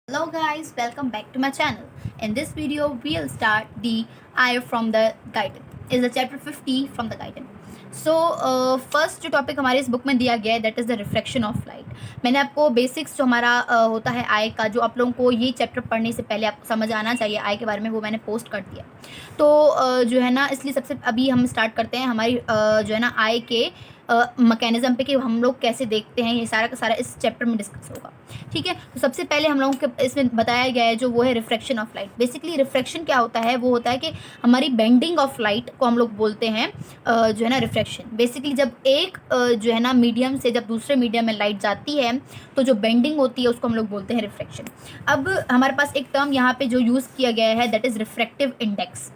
Hello guys, welcome back to my channel. In this video, we'll start the I from the guidance. Is the chapter 50 from the guidance. So first जो topic हमारे इस book में दिया गया है that is the reflection of light. मैंने आपको basics जो हमारा होता है आई का, जो आप लोगों को ये चैप्टर पढ़ने से पहले आपको समझ आना चाहिए आई के बारे में, वो मैंने पोस्ट कर दिया. तो जो है ना, इसलिए सबसे अभी हम स्टार्ट करते हैं हमारी जो है ना आई के मैकेनिज्म पे कि हम लोग कैसे देखते हैं. ये सारा का सारा इस चैप्टर में डिस्कस होगा. ठीक है, तो सबसे पहले हम लोगों के इसमें बताया गया है जो वो है refraction of light. Basically refraction क्या होता है, वो होता है कि हमारी बेंडिंग ऑफ लाइट को हम लोग बोलते हैं जो है ना रिफ्रैक्शन. बेसिकली जब एक जो है ना मीडियम से जब दूसरे मीडियम में लाइट जाती है तो जो बेंडिंग होती है उसको हम लोग बोलते हैं रिफ्रैक्शन. अब हमारे पास एक टर्म यहाँ पे जो यूज़ किया गया है दैट इज़ रिफ्रैक्टिव इंडेक्स.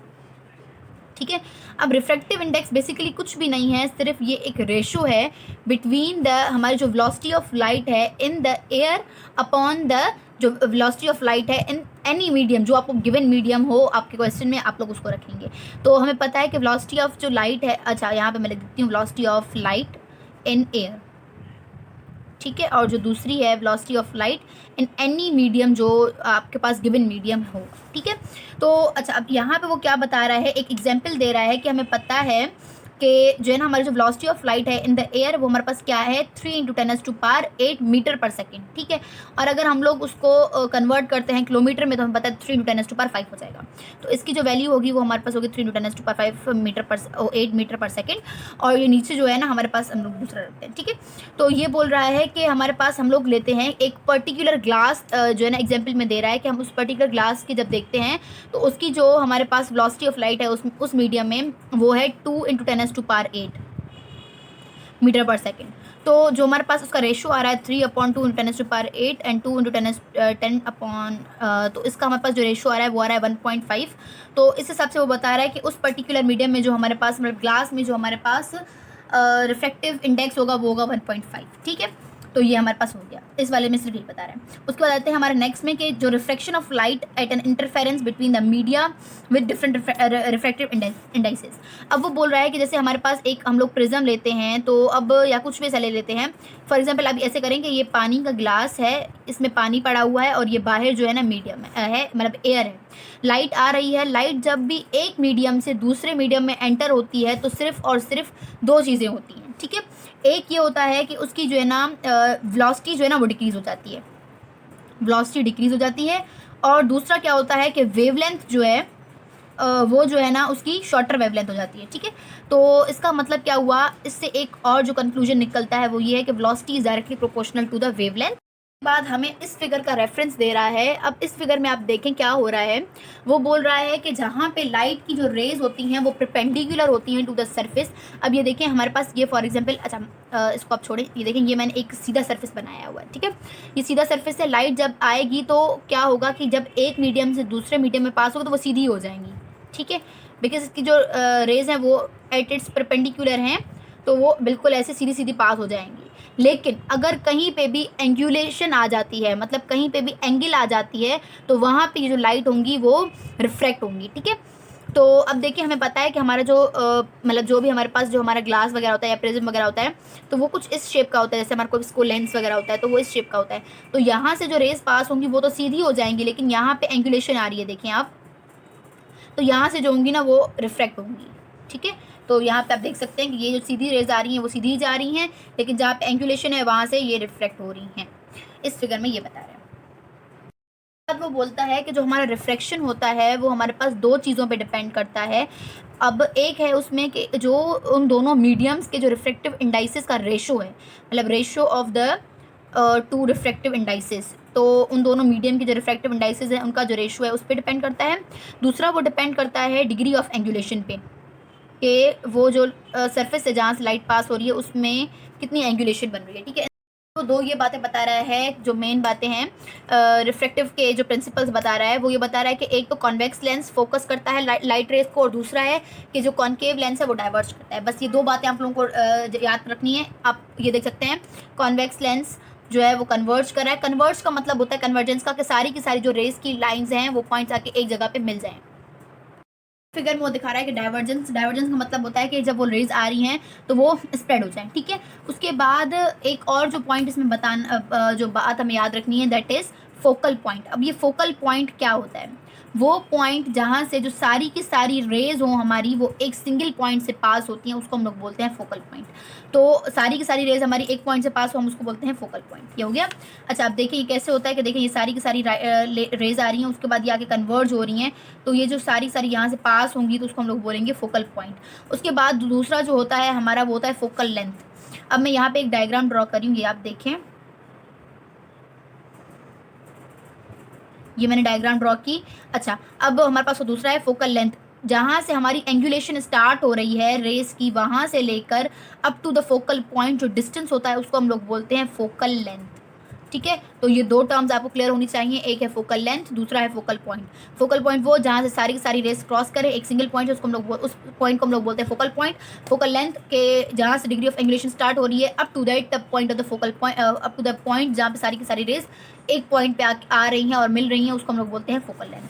ठीक है, अब रिफ्रैक्टिव इंडेक्स बेसिकली कुछ भी नहीं है, सिर्फ ये एक रेशो है बिटवीन द हमारी जो वेलोसिटी ऑफ लाइट है in the air upon the जो वेलोसिटी ऑफ लाइट है इन एनी मीडियम. जो आपको गिवन मीडियम हो आपके क्वेश्चन में आप लोग उसको रखेंगे. तो हमें पता है कि वेलोसिटी ऑफ जो लाइट है, अच्छा यहाँ पे मैं लिख देती हूँ velocity of light in air. ठीक है, और जो दूसरी है velocity of light in any medium जो आपके पास गिवन मीडियम हो. ठीक है, तो अच्छा अब यहाँ पे वो क्या बता रहा है, एक एग्जांपल दे रहा है कि हमें पता है कि जो है ना हमारी जो वेलोसिटी ऑफ लाइट है इन द एयर वो हमारे पास क्या है 3 × 10⁸ मीटर पर सेकेंड. ठीक है, और अगर हम लोग उसको कन्वर्ट करते हैं किलोमीटर में तो हमें पता है 3 × 10⁵ हो जाएगा. तो इसकी जो वैल्यू होगी वो हमारे पास होगी 3 × 10⁵ मीटर पर सेकेंड. और ये नीचे जो है ना हमारे पास हम लोग दूसरा रखते हैं. ठीक है, तो ये बोल रहा है कि हमारे पास हम लोग लेते हैं एक पर्टिकुलर ग्लास जो है ना एग्जाम्पल में दे रहा है कि हम उस पर्टिकुलर ग्लास की जब देखते हैं तो उसकी जो हमारे पास वेलोसिटी ऑफ लाइट है उस मीडियम में वो है 2 × 10⁸ मीटर पर सेकेंड. तो जो हमारे पास उसका रेशो आ रहा है 3/2 × 10⁸ एंड 2 × 10 तो इसका हमारे पास जो रेशो आ रहा है वो आ रहा है 1.5. तो इस हिसाब से वो बता रहा है कि उस पर्टिकुलर मीडियम में जो हमारे पास मतलब ग्लास में जो हमारे पास रिफ्रैक्टिव इंडेक्स होगा वो होगा 1.5. ठीक है, तो ये हमारे पास हो गया. इस वाले में सिर्फ यही बता रहे हैं. उसके बाद आते हैं हमारे नेक्स्ट में कि जो refraction of light at an interference between the media with different refractive indices. अब वो बोल रहा है कि जैसे हमारे पास एक हम लोग प्रिज्म लेते हैं तो अब या कुछ भी ऐसा ले लेते हैं. फॉर एग्जाम्पल अब ऐसे करें कि ये पानी का ग्लास है, इसमें पानी पड़ा हुआ है और ये बाहर जो है ना मीडियम है मतलब एयर है. लाइट आ रही है. लाइट जब भी एक मीडियम से दूसरे मीडियम में एंटर होती है तो सिर्फ और सिर्फ दो चीज़ें होती हैं. ठीक है, एक ये होता है कि उसकी जो है ना वेलोसिटी जो है ना वो डिक्रीज़ हो जाती है, वेलोसिटी डिक्रीज़ हो जाती है. और दूसरा क्या होता है कि वेवलेंथ जो है वो जो है ना उसकी शॉर्टर वेवलेंथ हो जाती है. ठीक है, तो इसका मतलब क्या हुआ, इससे एक और जो कंक्लूजन निकलता है वो ये है कि velocity is directly proportional to the wavelength. बाद हमें इस फिगर का रेफरेंस दे रहा है. अब इस फिगर में आप देखें क्या हो रहा है, वो बोल रहा है कि जहाँ पे लाइट की जो रेज होती हैं वो परपेंडिकुलर होती हैं टू द सरफेस. अब ये देखें हमारे पास ये फॉर एग्जांपल, अच्छा इसको आप छोड़ें, ये देखें ये मैंने एक सीधा सरफेस बनाया हुआ है. ठीक है, ये सीधा सरफेस से लाइट जब आएगी तो क्या होगा कि जब एक मीडियम से दूसरे मीडियम में पास होगा तो वो सीधी हो जाएंगी. ठीक है, बिकॉज इसकी जो रेज हैं वो एट इट्स परपेंडिकुलर हैं तो वो बिल्कुल ऐसे सीधी सीधी पास हो जाएंगी. लेकिन अगर कहीं पे भी एंगुलेशन आ जाती है, मतलब कहीं पे भी एंगल आ जाती है तो वहाँ पे जो लाइट होंगी वो रिफ्रैक्ट होंगी. ठीक है, तो अब देखिए हमें पता है कि हमारा जो मतलब जो भी हमारे पास जो हमारा ग्लास वगैरह होता है या प्रिज्म वगैरह होता है तो वो कुछ इस शेप का होता है. जैसे हमारे को इसको लेंस वगैरह होता है तो वो इस शेप का होता है. तो यहाँ से जो रेज पास होंगी वो तो सीधी हो जाएंगी, लेकिन यहाँ पे एंगुलेशन आ रही है देखिए आप, तो यहाँ से जो होंगी ना वो रिफ्रैक्ट होंगी. ठीक है, तो यहाँ पे आप देख सकते हैं कि ये जो सीधी रेज आ रही हैं वो सीधी जा रही हैं, लेकिन जहाँ पे एंगुलेशन है वहाँ से ये रिफ्लेक्ट हो रही हैं. इस फिगर में ये बता रहे हैं. वो बोलता है कि जो हमारा रिफ्रैक्शन होता है वो हमारे पास दो चीज़ों पे डिपेंड करता है. अब एक है उसमें कि जो उन दोनों मीडियम्स के जो रिफ्रैक्टिव इंडाइसेस का रेशो है, मतलब ratio of the two refractive indices, तो उन दोनों मीडियम के जो रिफ्रैक्टिव इंडाइसेस हैं उनका जो रेशो है उस पर डिपेंड करता है. दूसरा वो डिपेंड करता है डिग्री ऑफ एंगुलेशन पे, कि वो जो सरफेस से जहाँ से लाइट पास हो रही है उसमें कितनी एंगुलेशन बन रही है. ठीक है, तो दो ये बातें बता रहा है, जो मेन बातें हैं रिफ्रैक्टिव के जो प्रिंसिपल्स बता रहा है वो ये बता रहा है कि एक तो कॉन्वेक्स लेंस फोकस करता है लाइट रेज को, और दूसरा है कि जो कॉन्केव लेंस है वो डाइवर्ज करता है. बस ये दो बातें आप लोगों को याद रखनी है. आप ये देख सकते हैं कॉन्वेक्स लेंस जो है वो कन्वर्ज कर रहा है. कन्वर्ज का मतलब होता है कन्वर्जेंस का, कि सारी की सारी जो रेज की लाइंस हैं वो पॉइंट्स आके एक जगह पे मिल जाएं. फिगर में वो दिखा रहा है कि डाइवर्जेंस का मतलब होता है कि जब वो रेज आ रही हैं तो वो स्प्रेड हो जाए, ठीक है। उसके बाद एक और जो पॉइंट इसमें बताना, जो बात हमें याद रखनी है, दैट इज़ फोकल पॉइंट। अब ये फोकल पॉइंट क्या होता है? वो पॉइंट जहाँ से जो सारी की सारी रेज हो हमारी वो एक सिंगल पॉइंट से पास होती हैं, उसको हम लोग बोलते हैं फोकल पॉइंट। तो सारी की सारी रेज हमारी एक पॉइंट से पास हो, हम उसको बोलते हैं फोकल पॉइंट। ये हो गया। अच्छा, अब देखिए ये कैसे होता है कि देखिए ये सारी की सारी रेज आ रही हैं, उसके बाद ये आके कन्वर्ज हो रही हैं, तो ये जो सारी सारी यहाँ से पास होंगी तो उसको हम लोग बोलेंगे फोकल पॉइंट। उसके बाद दूसरा जो होता है हमारा वो होता है फोकल लेंथ। अब मैं यहाँ पे एक डायग्राम ड्रॉ करूँगी, आप देखें, ये मैंने डायग्राम ड्रॉ की। अच्छा, अब हमारे पास वो दूसरा है फोकल लेंथ, जहाँ से हमारी एंगुलेशन स्टार्ट हो रही है रेस की, वहाँ से लेकर up to the focal point जो डिस्टेंस होता है उसको हम लोग बोलते हैं फोकल लेंथ, ठीक है। तो ये दो टर्म्स आपको क्लियर होनी चाहिए, एक है फोकल लेंथ, दूसरा है फोकल पॉइंट। फोकल पॉइंट वो जहाँ से सारी की सारी रेस क्रॉस करे, एक सिंगल पॉइंट है, उसको हम लोग उस पॉइंट को हम लोग बोलते हैं फोकल पॉइंट। फोकल लेंथ के जहाँ से डिग्री ऑफ एंगुलेशन स्टार्ट हो रही है up to that the point of the focal point, up to the point जहाँ पे सारी की सारी रेस एक पॉइंट पे आ रही हैं और मिल रही हैं, उसको हम लोग बोलते हैं फोकल लेंथ,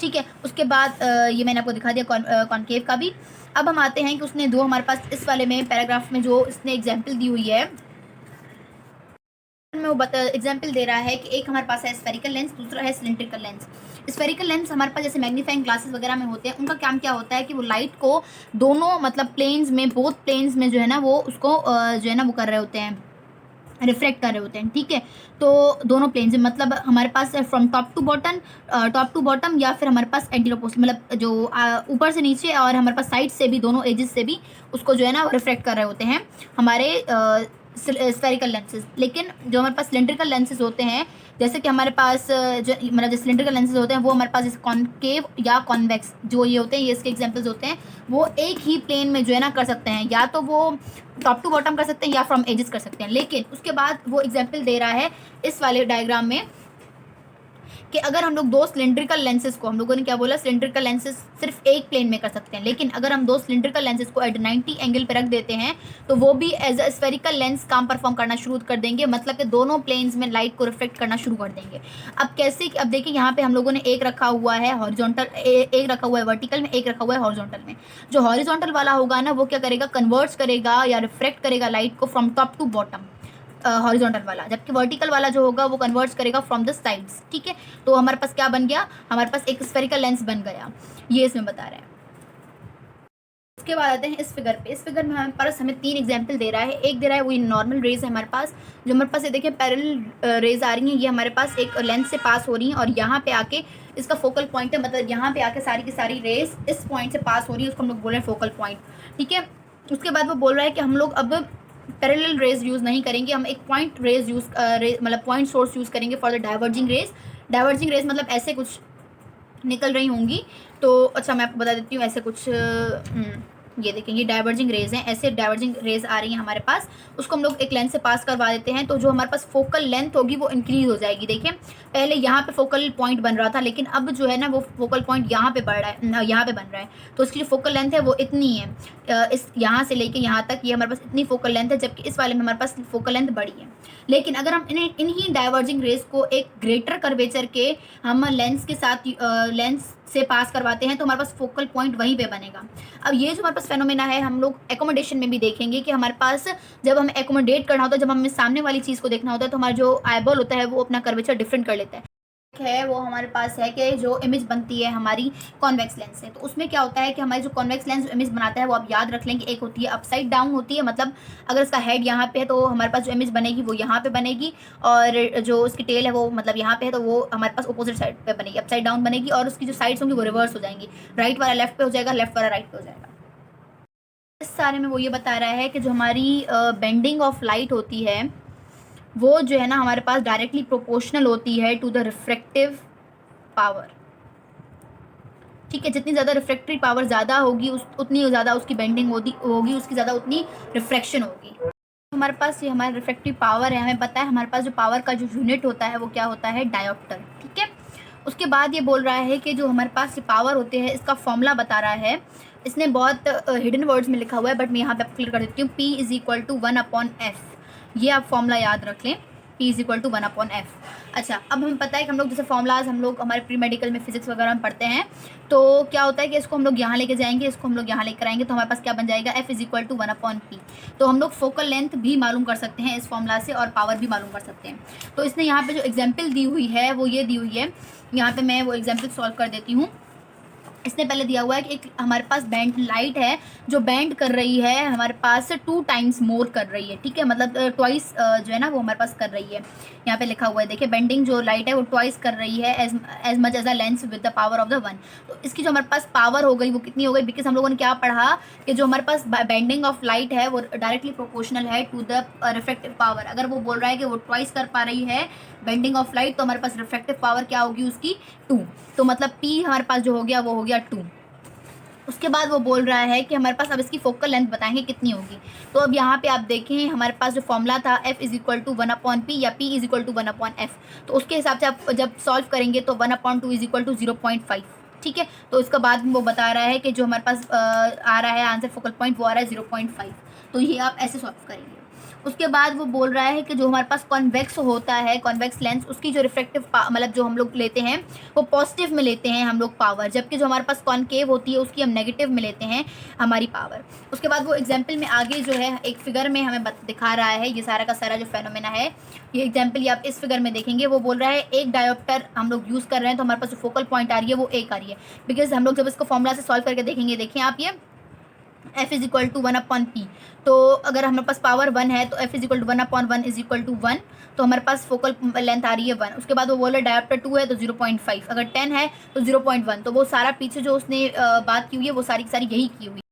ठीक है। उसके बाद ये मैंने आपको दिखा दिया कॉनकेव का भी। अब हम आते हैं कि उसने दो हमारे पास इस वाले में पैराग्राफ में जो इसने एग्जाम्पल दी हुई है, में वो एग्जाम्पल दे रहा है कि एक हमारे पास है स्फेरिकल लेंस, दूसरा है सिलेंड्रिकल लेंस। स्फेरिकल लेंस हमारे पास जैसे मैग्नीफाइंग ग्लासेस वगैरह में होते हैं, उनका काम क्या होता है कि वो लाइट को दोनों मतलब प्लेन्स में, बोथ प्लेन्स में जो है ना वो उसको जो है ना वो कर रहे होते हैं, रिफ्लेक्ट कर रहे होते हैं, ठीक है। तो दोनों प्लेन से मतलब हमारे पास फ्रॉम टॉप टू बॉटम या फिर हमारे पास एंटी अपोजिट, मतलब जो ऊपर से नीचे और हमारे पास साइड से भी, दोनों एजेस से भी उसको जो है ना रिफ्लेक्ट कर रहे होते हैं हमारे स्फेरिकल लेंसेज। लेकिन जो हमारे पास सिलेंड्रिकल लेंसेज होते हैं, जैसे कि हमारे पास जो मतलब जो सिलेंड्रिकल लेंसेज होते हैं वो हमारे पास जैसे कॉनकेव या कॉन्वेक्स जो ये होते हैं, ये इसके एग्जांपल्स होते हैं, वो एक ही प्लेन में जो है ना कर सकते हैं, या तो वो टॉप टू बॉटम कर सकते हैं या फ्रॉम एजेस कर सकते हैं। लेकिन उसके बाद वो एग्जाम्पल दे रहा है इस वाले डायग्राम में कि अगर हम लोग दो सिलेंड्रिकल लेंसेज को, हम लोगों ने क्या बोला, सिलेंड्रिकल लेंसेज सिर्फ एक प्लेन में कर सकते हैं, लेकिन अगर हम दो सिलेंड्रिकल लेंसेज को एट 90 एंगल पे रख देते हैं तो वो भी एज अ स्फेरिकल लेंस काम परफॉर्म करना शुरू कर देंगे, मतलब कि दोनों प्लेन्स में लाइट को रिफ्लेक्ट करना शुरू कर देंगे। अब कैसे, अब देखिए यहाँ पे हम लोगों ने एक रखा हुआ है हॉरिजॉन्टल, एक रखा हुआ है वर्टिकल में, एक रखा हुआ है हॉरिजॉन्टल में। जो हॉरिजॉन्टल वाला होगा ना वो क्या करेगा, कन्वर्ट्स करेगा या रिफ्लेक्ट करेगा लाइट को from top to bottom, horizontal वाला, जबकि वर्टिकल वाला जो होगा वो कन्वर्ट्स करेगा फ्रॉम द साइड्स, ठीक है। तो हमारे पास क्या बन गया, हमारे पास एक स्फेरिकल लेंस बन गया, ये इसमें बता रहे हैं। उसके बाद आते हैं इस फिगर पे। इस फिगर में हमारे पास हमें तीन एग्जाम्पल दे रहा है। एक दे रहा है वो नॉर्मल रेज है हमारे पास, जो हमारे पास ये देखिए पैरेलल रेज आ रही हैं, ये हमारे पास एक लेंस से पास हो रही हैं और यहाँ पे आके इसका फोकल पॉइंट है, मतलब यहाँ पे आके सारी की सारी रेज इस पॉइंट से पास हो रही है, उसको हम लोग बोल रहे हैं फोकल पॉइंट, ठीक है। उसके बाद वो बोल रहा है कि हम लोग अब पैरेलल रेज यूज़ नहीं करेंगे, हम एक पॉइंट रेज यूज़ मतलब पॉइंट सोर्स यूज़ करेंगे for the diverging raise. Diverging raise मतलब ऐसे कुछ निकल रही होंगी, तो अच्छा मैं आपको बता देती हूँ ऐसे कुछ, ये देखें ये डाइवर्जिंग रेज हैं, ऐसे डाइवर्जिंग रेज आ रही हैं हमारे पास, उसको हम लोग एक लेंस से पास करवा देते हैं, तो जो हमारे पास फोकल लेंथ होगी वो इंक्रीज हो जाएगी। देखें पहले यहाँ पे फोकल पॉइंट बन रहा था, लेकिन अब जो है ना वो फोकल पॉइंट यहाँ पे बढ़ रहा है, यहाँ पे बन रहा है, तो इसकी जो फोकल लेंथ है वो इतनी है, इस यहाँ से लेके यहाँ तक ये हमारे पास इतनी फोकल लेंथ है, जबकि इस वाले में हमारे पास फोकल लेंथ बड़ी है। लेकिन अगर हम इन्हीं डाइवर्जिंग रेज को एक ग्रेटर कर्वेचर के हम लेंस के साथ लेंस से पास करवाते हैं तो हमारे पास फोकल पॉइंट वहीं पे बनेगा। अब ये जो हमारे पास फेनोमेना है हम लोग एकोमोडेशन में भी देखेंगे कि हमारे पास जब हमें एकोमोडेट करना होता है, जब हमें सामने वाली चीज़ को देखना होता है, तो हमारा जो आईबॉल होता है वो अपना कर्वेचर डिफरेंट कर लेता है वो हमारे पास है कि जो इमेज बनती है हमारी कॉन्वेक्स लेंस से, तो उसमें क्या होता है कि हमारी जो कॉन्वेक्स लेंस जो इमेज बनाता है वो आप याद रख लेंगे, एक होती है अपसाइड डाउन होती है, मतलब अगर इसका हेड यहाँ पे है तो हमारे पास जो इमेज बनेगी वो यहाँ पे बनेगी, और जो उसकी टेल है वो मतलब यहाँ पे है तो वो हमारे पास अपोजिट साइड पे बनेगी, अपसाइड डाउन बनेगी, और उसकी जो साइड्स होंगी वो रिवर्स हो जाएंगी, राइट वाला लेफ्ट पे हो जाएगा, लेफ्ट वाला राइट पे हो जाएगा। इस सारे में वो ये बता रहा है कि जो हमारी बेंडिंग ऑफ लाइट होती है वो जो है ना हमारे पास डायरेक्टली प्रोपोर्शनल होती है टू द रिफ्रैक्टिव पावर, ठीक है। जितनी ज़्यादा रिफ्रैक्टरी पावर ज़्यादा होगी उतनी ज़्यादा उसकी बेंडिंग होगी, उसकी ज़्यादा उतनी रिफ्रैक्शन होगी। हमारे पास ये हमारी रिफ्रैक्टिव पावर है, हमें पता है हमारे पास जो पावर का जो यूनिट होता है वो क्या होता है, डायोप्टर, ठीक है। उसके बाद ये बोल रहा है कि जो हमारे पास ये पावर होते हैं इसका फॉर्मूला बता रहा है, इसने बहुत हिडन वर्ड्स में लिखा हुआ है बट मैं यहाँ पे क्लियर कर देती हूँ, P = 1/f, ये आप फॉर्मूला याद रख लें। P is equal to 1/f। अच्छा, अब हमें पता है कि हम लोग जैसे फॉर्मूलाज हम लोग हमारे प्री मेडिकल में फिजिक्स वगैरह में पढ़ते हैं, तो क्या होता है कि इसको हम लोग यहाँ लेके जाएंगे, इसको हम लोग यहाँ लेकर आएंगे, तो हमारे पास क्या बन जाएगा, F is equal to 1/p। तो हम लोग फोकल लेंथ भी मालूम कर सकते हैं इस फॉर्मूला से और पावर भी मालूम कर सकते हैं। तो इसने यहाँ पे जो एग्जाम्पल दी हुई है वो ये दी हुई है, यहाँ पे मैं वो एग्जाम्पल सॉल्व कर देती हूँ। इसने पहले दिया हुआ है कि एक हमारे पास बैंड लाइट है जो बैंड कर रही है हमारे पास 2 टाइम्स मोर कर रही है, ठीक है, मतलब ट्वाइस जो है ना वो हमारे पास कर रही है। यहाँ पे लिखा हुआ है, देखिए, बेंडिंग जो लाइट है वो ट्वाइस कर रही है as much as a lens with the power of the 1। तो इसकी जो हमारे पास पावर हो गई वो कितनी हो गई, बिकॉज हम लोगों ने क्या पढ़ा कि जो हमारे पास बेंडिंग ऑफ लाइट है वो डायरेक्टली प्रोपोर्शनल है टू द रिफ्रेक्टिव पावर। अगर वो बोल रहा है कि वो ट्वाइस कर पा रही है बेंडिंग ऑफ लाइट, तो हमारे पास रिफ्रेक्टिव पावर क्या होगी उसकी, 2। तो मतलब P हमारे पास जो हो गया वो हो गया 2। उसके बाद वो बोल रहा है कि हमारे पास अब इसकी फोकल लेंथ बताएंगे कितनी होगी। तो अब यहाँ पे आप देखें हमारे पास जो फॉर्मूला था F is equal to 1/p या P is equal to 1/f, तो उसके हिसाब से आप जब सॉल्व करेंगे तो 1/2 इज इक्वल टू 0.5, ठीक है। तो इसका बाद में वो बता रहा है कि जो हमारे पास आ रहा है आंसर फोकल पॉइंट वो आ रहा है 0.5। तो ये आप ऐसे सॉल्व करेंगे। उसके बाद वो बोल रहा है कि जो हमारे पास कॉन्वेक्स होता है, कॉन्वेक्स लेंस, उसकी जो रिफ्लेक्टिव मतलब जो हम लोग लेते हैं वो पॉजिटिव में लेते हैं हम लोग पावर, जबकि जो हमारे पास कॉन्केव होती है उसकी हम नेगेटिव में लेते हैं हमारी पावर। उसके बाद वो एग्जाम्पल में आगे जो है एक फिगर में हमें दिखा रहा है ये सारा का सारा जो फेनोमेना है। ये एग्जाम्पल आप इस फिगर में देखेंगे, वो बोल रहा है एक डायोप्टर हम लोग यूज़ कर रहे हैं, तो हमारे पास जो फोकल पॉइंट आ रही है वो 1 आ रही है, बिकॉज हम लोग जब इसको फॉर्मूला से सॉल्व करके देखेंगे, देखिए आप ये F is equal to 1/p। तो अगर हमारे पास पावर 1 है तो F is equal to 1/1 is equal to 1। तो हमारे पास फोकल लेंथ आ रही है 1। उसके बाद वो बोल रहे डायोप्टर 2 है तो 0.5, अगर 10 है तो 0.1। तो वो सारा पीछे जो उसने बात की हुई है वो सारी की सारी यही की हुई है।